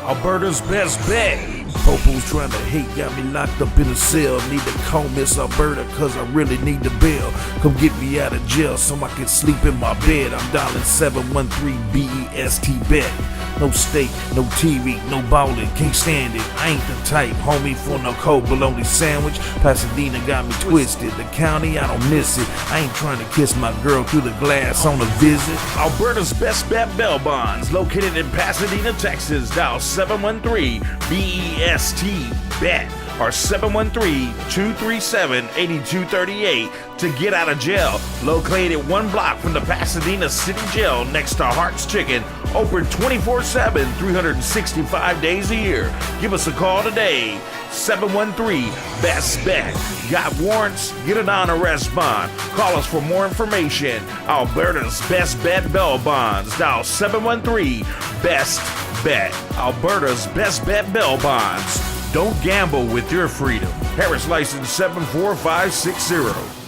Alberta's best bet. Popo's trying to hate, got me locked up in a cell. Need to call Miss Alberta, cause I really need the bill. Come get me out of jail so I can sleep in my bed. I'm dialing 713-BEST bet. No steak, no TV, no ballin', can't stand it. I ain't the type, homie, for no cold bologna sandwich. Pasadena got me twisted. The county, I don't miss it. I ain't trying to kiss my girl through the glass on a visit. Alberta's best bet bail bonds, located in Pasadena, Texas. Dial 713-BEST-BET or 713-237-8238 to get out of jail. Located 1 block from the Pasadena City Jail next to Hart's Chicken. Open 24/7, 365 days a year. Give us a call today. 713-BEST-BET. Got warrants? Get a non-arrest bond. Call us for more information. Alberta's best bet bail bonds. Dial 713-BEST-BET. Alberta's best bet bail bonds. Don't gamble with your freedom. Harris license 74560.